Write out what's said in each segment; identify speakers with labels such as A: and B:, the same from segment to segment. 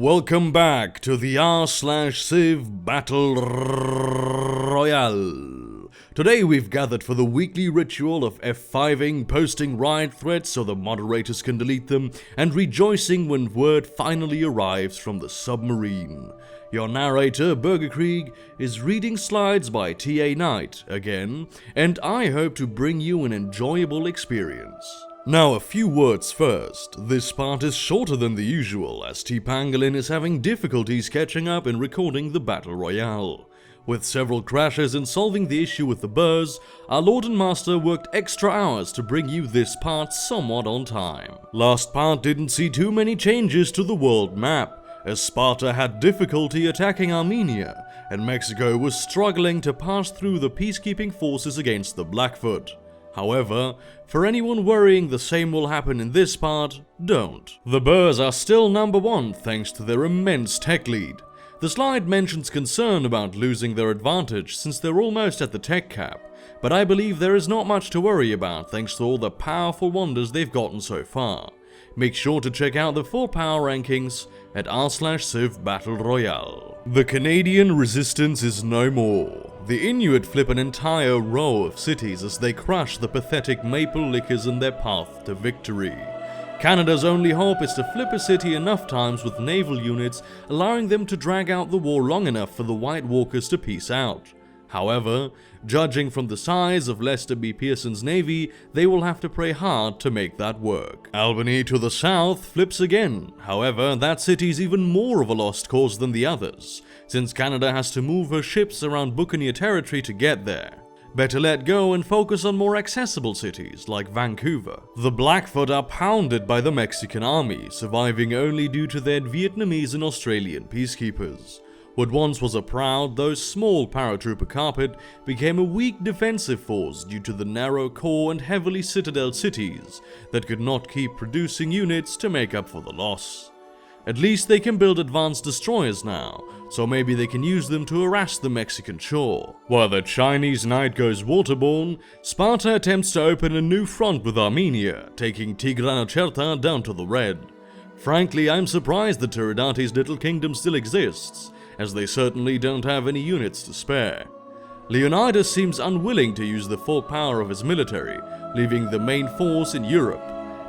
A: Welcome back to the r/Civ Battle Royale. Today we've gathered for the weekly ritual of F5ing, posting riot threats so the moderators can delete them, and rejoicing when word finally arrives from the submarine. Your narrator, Burgerkrieg, is reading slides by TA Knight again, and I hope to bring you an enjoyable experience. Now, a few words first. This part is shorter than the usual, as TPangolin is having difficulties catching up and recording the Battle Royale. With several crashes and solving the issue with the burrs, our Lord and Master worked extra hours to bring you this part somewhat on time. Last part didn't see too many changes to the world map, as Sparta had difficulty attacking Armenia, and Mexico was struggling to pass through the peacekeeping forces against the Blackfoot. However, for anyone worrying the same will happen in this part, don't. The Burrs are still number one thanks to their immense tech lead. The slide mentions concern about losing their advantage since they're almost at the tech cap, but I believe there is not much to worry about thanks to all the powerful wonders they've gotten so far. Make sure to check out the full power rankings at r/Civ Battle Royale. The Canadian resistance is no more. The Inuit flip an entire row of cities as they crush the pathetic maple lickers in their path to victory. Canada's only hope is to flip a city enough times with naval units, allowing them to drag out the war long enough for the White Walkers to peace out. However, judging from the size of Lester B. Pearson's navy, they will have to pray hard to make that work. Albany to the south flips again. However, that city's even more of a lost cause than the others, since Canada has to move her ships around Buccaneer territory to get there. Better let go and focus on more accessible cities like Vancouver. The Blackfoot are pounded by the Mexican army, surviving only due to their Vietnamese and Australian peacekeepers. What once was a proud, though small paratrooper carpet became a weak defensive force due to the narrow core and heavily citadel cities that could not keep producing units to make up for the loss. At least they can build advanced destroyers now, so maybe they can use them to harass the Mexican shore. While the Chinese knight goes waterborne, Sparta attempts to open a new front with Armenia, taking Tigranocerta down to the red. Frankly, I'm surprised that Tiridates' little kingdom still exists, as they certainly don't have any units to spare. Leonidas seems unwilling to use the full power of his military, leaving the main force in Europe.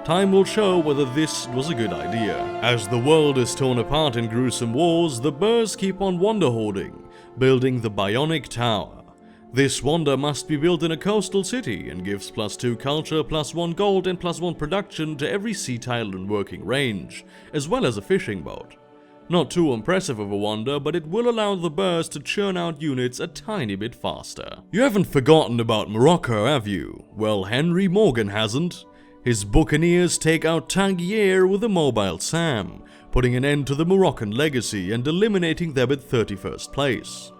A: Time will show whether this was a good idea. As the world is torn apart in gruesome wars, the Burrs keep on wonder hoarding, building the Bionic Tower. This wonder must be built in a coastal city and gives +2 culture, +1 gold and +1 production to every sea tile and working range, as well as a fishing boat. Not too impressive of a wonder, but it will allow the Burrs to churn out units a tiny bit faster. You haven't forgotten about Morocco, have you? Well, Henry Morgan hasn't. His buccaneers take out Tangier with a mobile SAM, putting an end to the Moroccan legacy and eliminating them at 31st place.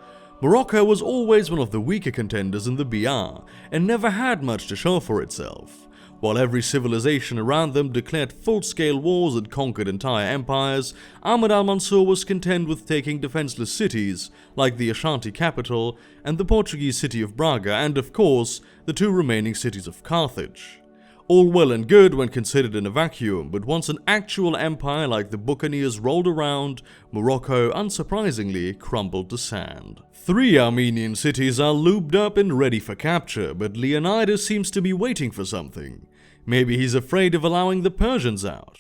A: Morocco was always one of the weaker contenders in the BR, and never had much to show for itself. While every civilization around them declared full-scale wars and conquered entire empires, Ahmed al-Mansur was content with taking defenseless cities, like the Ashanti capital and the Portuguese city of Braga, and of course, the 2 remaining cities of Carthage. All well and good when considered in a vacuum, but once an actual empire like the Buccaneers rolled around, Morocco unsurprisingly crumbled to sand. 3 Armenian cities are lubed up and ready for capture, but Leonidas seems to be waiting for something. Maybe he's afraid of allowing the Persians out.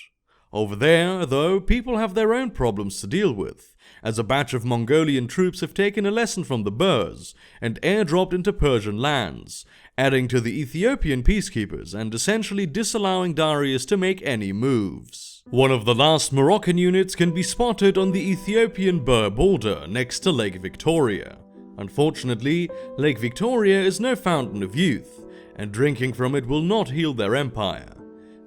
A: Over there, though, people have their own problems to deal with, as a batch of Mongolian troops have taken a lesson from the Burrs and airdropped into Persian lands, adding to the Ethiopian peacekeepers and essentially disallowing Darius to make any moves. One of the last Moroccan units can be spotted on the Ethiopian-Burr border next to Lake Victoria. Unfortunately, Lake Victoria is no fountain of youth, and drinking from it will not heal their empire.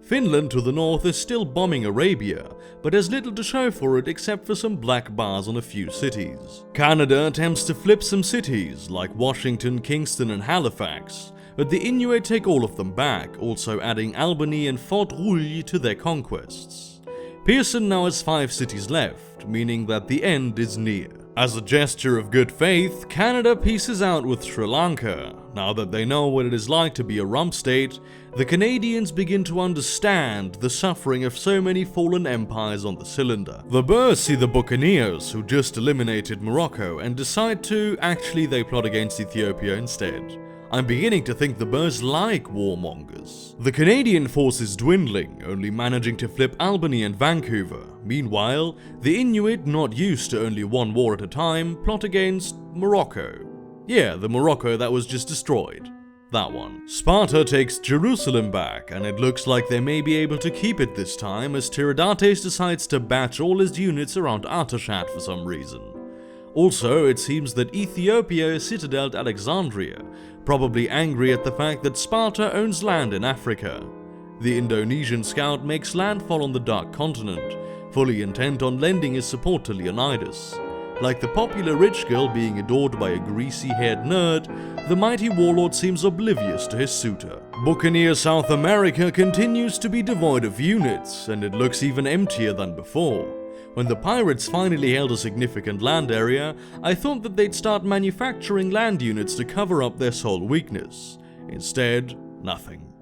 A: Finland to the north is still bombing Arabia, but has little to show for it except for some black bars on a few cities. Canada attempts to flip some cities, like Washington, Kingston and Halifax, but the Inuit take all of them back, also adding Albany and Fort Rouge to their conquests. Pearson now has 5 cities left, meaning that the end is near. As a gesture of good faith, Canada pieces out with Sri Lanka. Now that they know what it is like to be a rump state, the Canadians begin to understand the suffering of so many fallen empires on the cylinder. The Boers see the Buccaneers, who just eliminated Morocco, and decide to, actually they plot against Ethiopia instead. I'm beginning to think the Boers like warmongers. The Canadian force is dwindling, only managing to flip Albany and Vancouver. Meanwhile, the Inuit, not used to only one war at a time, plot against Morocco. Yeah, the Morocco that was just destroyed. That one. Sparta takes Jerusalem back, and it looks like they may be able to keep it this time as Tiridates decides to batch all his units around Artashat for some reason. Also, it seems that Ethiopia is citadeled Alexandria, probably angry at the fact that Sparta owns land in Africa. The Indonesian scout makes landfall on the Dark Continent, fully intent on lending his support to Leonidas. Like the popular rich girl being adored by a greasy-haired nerd, the mighty warlord seems oblivious to his suitor. Buccaneer South America continues to be devoid of units, and it looks even emptier than before. When the pirates finally held a significant land area, I thought that they'd start manufacturing land units to cover up their sole weakness. Instead, nothing.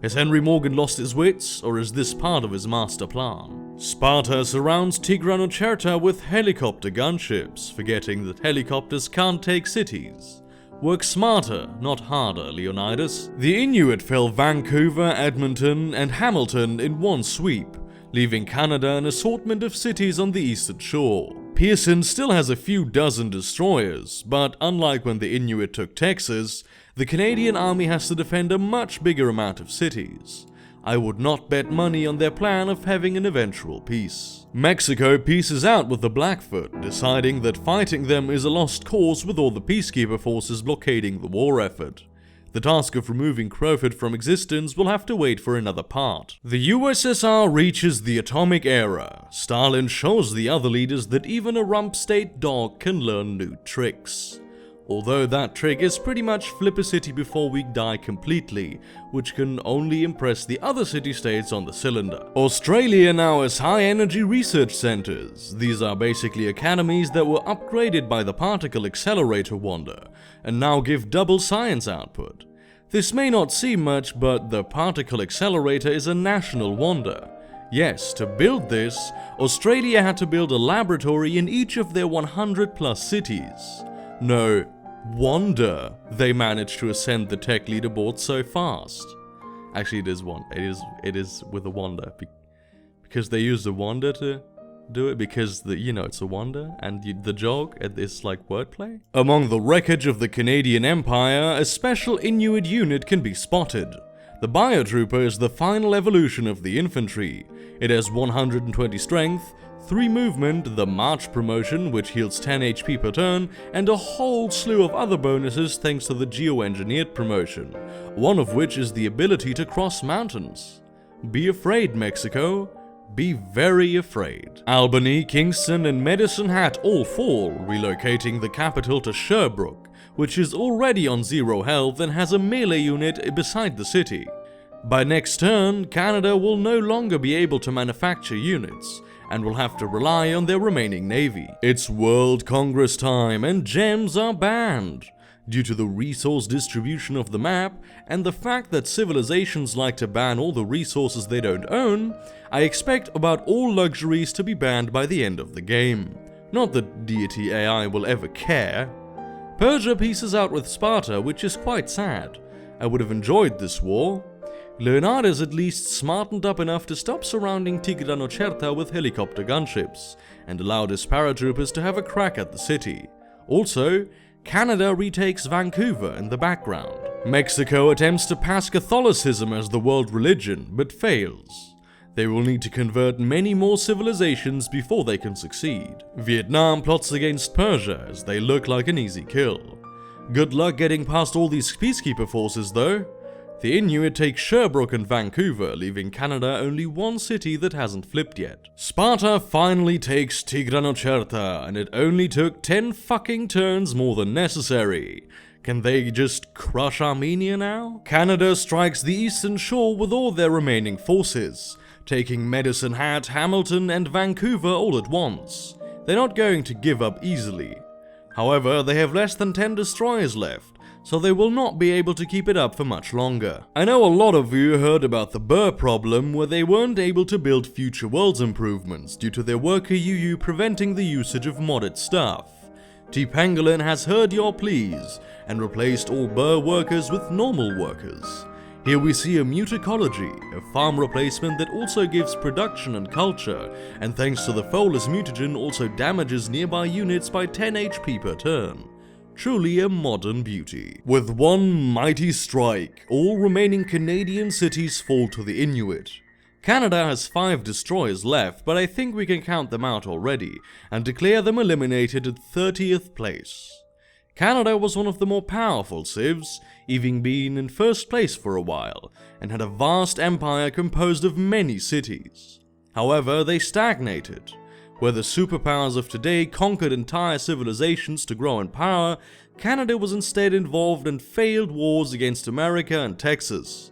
A: Has Henry Morgan lost his wits, or is this part of his master plan? Sparta surrounds Tigranocerta with helicopter gunships, forgetting that helicopters can't take cities. Work smarter, not harder, Leonidas. The Inuit fell Vancouver, Edmonton, and Hamilton in one sweep, leaving Canada an assortment of cities on the eastern shore. Pearson still has a few dozen destroyers, but unlike when the Inuit took Texas, the Canadian army has to defend a much bigger amount of cities. I would not bet money on their plan of having an eventual peace. Mexico pieces out with the Blackfoot, deciding that fighting them is a lost cause with all the peacekeeper forces blockading the war effort. The task of removing Crowfoot from existence will have to wait for another part. The USSR reaches the atomic era. Stalin shows the other leaders that even a rump state dog can learn new tricks. Although that trick is pretty much flip a city before we die completely, which can only impress the other city-states on the cylinder. Australia now has high-energy research centers. These are basically academies that were upgraded by the particle accelerator wonder, and now give double science output. This may not seem much, but the particle accelerator is a national wonder. Yes, to build this, Australia had to build a laboratory in each of their 100+ cities. No wonder they managed to ascend the tech leaderboard so fast. Actually, it is with a wonder, because they use the wonder to do it, because it's a wonder, and the joke is like wordplay. Among the wreckage of the Canadian Empire, a special Inuit unit can be spotted. The Biotrooper is the final evolution of the infantry. It has 120 strength, 3 movement, the March promotion, which heals 10 HP per turn, and a whole slew of other bonuses thanks to the Geoengineered promotion, one of which is the ability to cross mountains. Be afraid, Mexico. Be very afraid. Albany, Kingston, and Medicine Hat all fall, relocating the capital to Sherbrooke, which is already on 0 health and has a melee unit beside the city. By next turn, Canada will no longer be able to manufacture units, and will have to rely on their remaining navy. It's World Congress time, and gems are banned. Due to the resource distribution of the map, and the fact that civilizations like to ban all the resources they don't own, I expect about all luxuries to be banned by the end of the game. Not that deity AI will ever care. Persia pieces out with Sparta, which is quite sad. I would have enjoyed this war. Leonidas at least smartened up enough to stop surrounding Tigranocerta with helicopter gunships, and allowed his paratroopers to have a crack at the city. Also, Canada retakes Vancouver in the background. Mexico attempts to pass Catholicism as the world religion, but fails. They will need to convert many more civilizations before they can succeed. Vietnam plots against Persia, as they look like an easy kill. Good luck getting past all these peacekeeper forces though. The Inuit take Sherbrooke and Vancouver, leaving Canada only one city that hasn't flipped yet. Sparta finally takes Tigranocerta, and it only took 10 fucking turns more than necessary. Can they just crush Armenia now? Canada strikes the eastern shore with all their remaining forces, taking Medicine Hat, Hamilton, and Vancouver all at once. they're not going to give up easily. However, they have less than 10 destroyers left, so they will not be able to keep it up for much longer. I know a lot of you heard about the Burr problem, where they weren't able to build future worlds improvements due to their worker UU preventing the usage of modded stuff. TPangolin has heard your pleas and replaced all Burr workers with normal workers. Here we see a mutecology, a farm replacement that also gives production and culture, and thanks to the Folus mutagen also damages nearby units by 10 HP per turn. Truly a modern beauty. With one mighty strike, all remaining Canadian cities fall to the Inuit. Canada has 5 destroyers left, but I think we can count them out already, and declare them eliminated at 30th place. Canada was one of the more powerful civs, even being in first place for a while, and had a vast empire composed of many cities. However, they stagnated. Where the superpowers of today conquered entire civilizations to grow in power, Canada was instead involved in failed wars against America and Texas.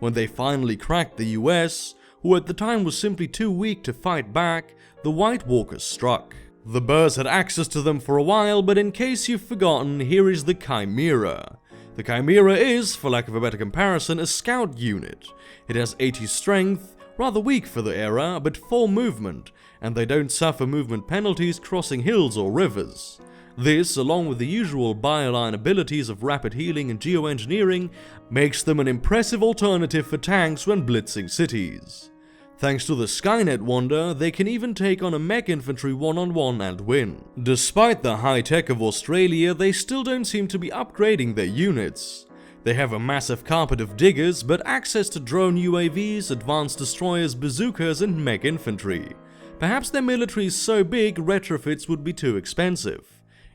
A: When they finally cracked the US, who at the time was simply too weak to fight back, the White Walkers struck. The Burrs had access to them for a while, but in case you've forgotten, here is the Chimera. The Chimera is, for lack of a better comparison, a scout unit. It has 80 strength, rather weak for the era, but 4 movement, and they don't suffer movement penalties crossing hills or rivers. This, along with the usual bioline abilities of rapid healing and geoengineering, makes them an impressive alternative for tanks when blitzing cities. Thanks to the Skynet wonder, they can even take on a mech infantry one-on-one and win. Despite the high tech of Australia, they still don't seem to be upgrading their units. They have a massive carpet of diggers, but access to drone UAVs, advanced destroyers, bazookas and mech infantry. Perhaps their military is so big, retrofits would be too expensive.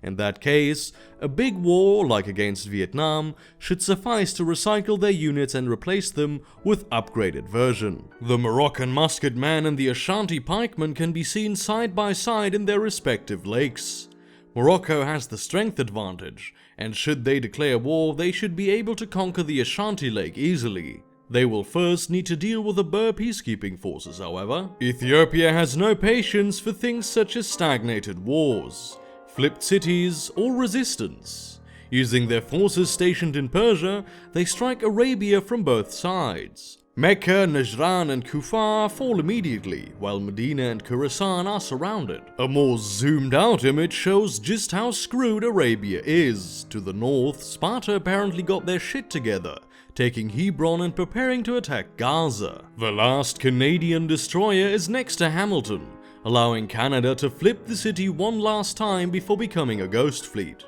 A: In that case, a big war, like against Vietnam, should suffice to recycle their units and replace them with upgraded version. The Moroccan musketman and the Ashanti pikeman can be seen side by side in their respective lakes. Morocco has the strength advantage, and should they declare war, they should be able to conquer the Ashanti Lake easily. They will first need to deal with the Burr peacekeeping forces, however. Ethiopia has no patience for things such as stagnated wars, flipped cities, or resistance. Using their forces stationed in Persia, they strike Arabia from both sides. Mecca, Najran and Kufa fall immediately, while Medina and Khorasan are surrounded. A more zoomed out image shows just how screwed Arabia is. To the north, Sparta apparently got their shit together, taking Hebron and preparing to attack Gaza. The last Canadian destroyer is next to Hamilton, allowing Canada to flip the city one last time before becoming a ghost fleet.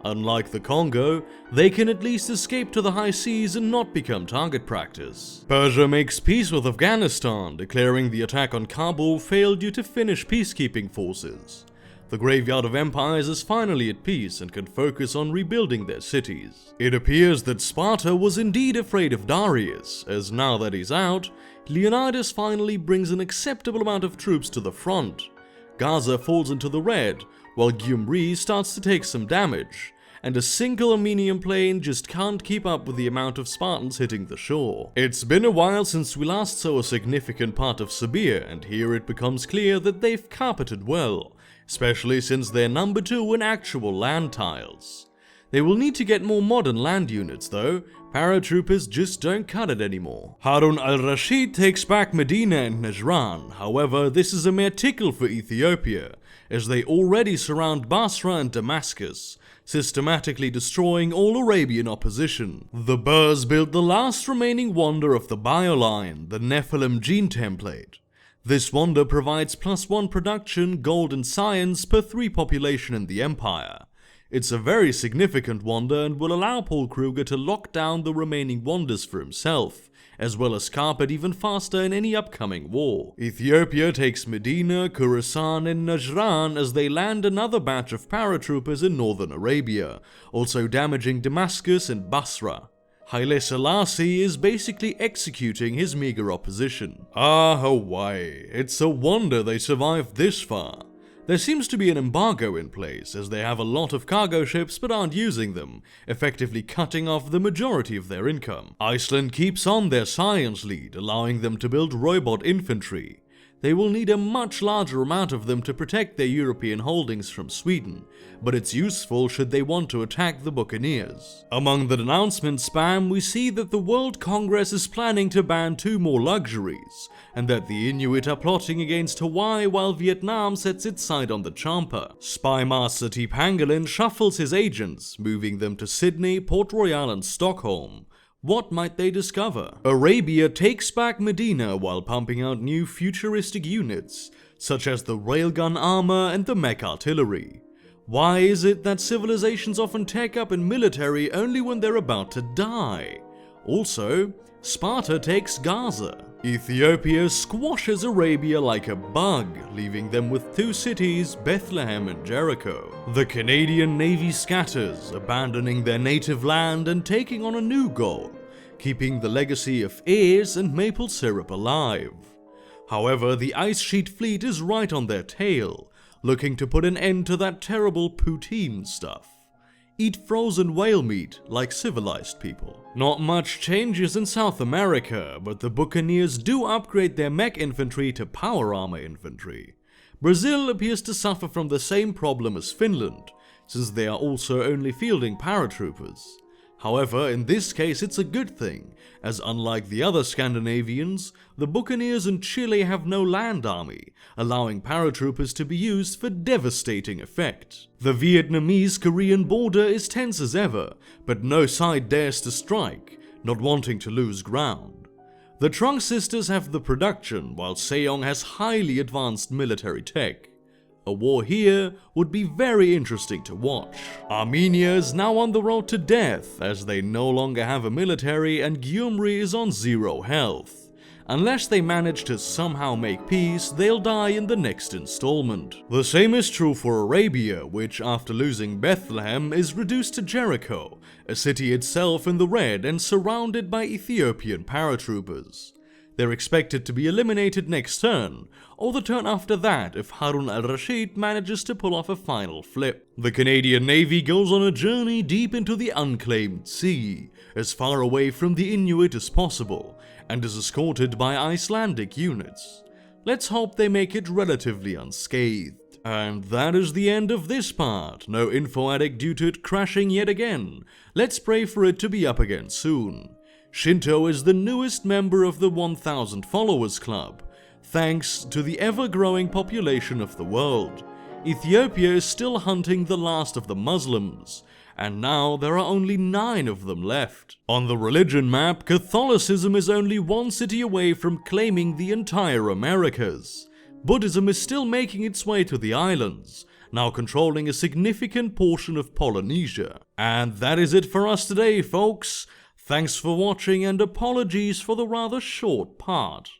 A: Unlike the Congo, they can at least escape to the high seas and not become target practice. Persia makes peace with Afghanistan, declaring the attack on Kabul failed due to Finnish peacekeeping forces. The Graveyard of Empires is finally at peace and can focus on rebuilding their cities. It appears that Sparta was indeed afraid of Darius, as now that he's out, Leonidas finally brings an acceptable amount of troops to the front. Gaza falls into the red, while Gyumri starts to take some damage, and a single Armenian plane just can't keep up with the amount of Spartans hitting the shore. It's been a while since we last saw a significant part of Sibir, and here it becomes clear that they've carpeted well, especially since they're number 2 in actual land tiles. They will need to get more modern land units though, paratroopers just don't cut it anymore. Harun al-Rashid takes back Medina and Najran, however this is a mere tickle for Ethiopia, as they already surround Basra and Damascus, systematically destroying all Arabian opposition. The Burrs built the last remaining wonder of the bioline, the Nephilim gene template. This wonder provides +1 production, gold and science per 3 population in the Empire. It's a very significant wonder and will allow Paul Kruger to lock down the remaining wonders for himself, as well as carpet even faster in any upcoming war. Ethiopia takes Medina, Khorasan and Najran as they land another batch of paratroopers in northern Arabia, also damaging Damascus and Basra. Haile Selassie is basically executing his meager opposition. Ah, Hawaii, it's a wonder they survived this far. There seems to be an embargo in place, as they have a lot of cargo ships but aren't using them, effectively cutting off the majority of their income. Iceland keeps on their science lead, allowing them to build robot infantry. They will need a much larger amount of them to protect their European holdings from Sweden, but it's useful should they want to attack the buccaneers. Among the denouncement spam, we see that the World Congress is planning to ban 2 more luxuries, and that the Inuit are plotting against Hawaii while Vietnam sets its sight on the Champa. Spy Master TPangolin shuffles his agents, moving them to Sydney, Port Royale and Stockholm. What might they discover? Arabia takes back Medina while pumping out new futuristic units, such as the railgun armor and the mech artillery. Why is it that civilizations often take up in military only when they're about to die? Also, Sparta takes Gaza. Ethiopia squashes Arabia like a bug, leaving them with 2 cities, Bethlehem and Jericho. The Canadian Navy scatters, abandoning their native land and taking on a new goal, keeping the legacy of Ayers and maple syrup alive. However, the Ice Sheet Fleet is right on their tail, looking to put an end to that terrible poutine stuff. Eat frozen whale meat like civilized people. Not much changes in South America, but the buccaneers do upgrade their mech infantry to power armor infantry. Brazil appears to suffer from the same problem as Finland, since they are also only fielding paratroopers. However, in this case it's a good thing, as unlike the other Scandinavians, the buccaneers in Chile have no land army, allowing paratroopers to be used for devastating effect. The Vietnamese-Korean border is tense as ever, but no side dares to strike, not wanting to lose ground. The Trunk sisters have the production, while Seong has highly advanced military tech. A war here would be very interesting to watch. Armenia is now on the road to death, as they no longer have a military and Gyumri is on 0 health. Unless they manage to somehow make peace, they'll die in the next installment. The same is true for Arabia, which after losing Bethlehem is reduced to Jericho, a city itself in the red and surrounded by Ethiopian paratroopers. They're expected to be eliminated next turn, or the turn after that if Harun al-Rashid manages to pull off a final flip. The Canadian Navy goes on a journey deep into the unclaimed sea, as far away from the Inuit as possible, and is escorted by Icelandic units. Let's hope they make it relatively unscathed. And that is the end of this part. No info addict due to it crashing yet again. Let's pray for it to be up again soon. Shinto is the newest member of the 1000 Followers Club, thanks to the ever-growing population of the world. Ethiopia is still hunting the last of the Muslims, and now there are only 9 of them left. On the religion map, Catholicism is only 1 city away from claiming the entire Americas. Buddhism is still making its way to the islands, now controlling a significant portion of Polynesia. And that is it for us today, folks. Thanks for watching and apologies for the rather short part.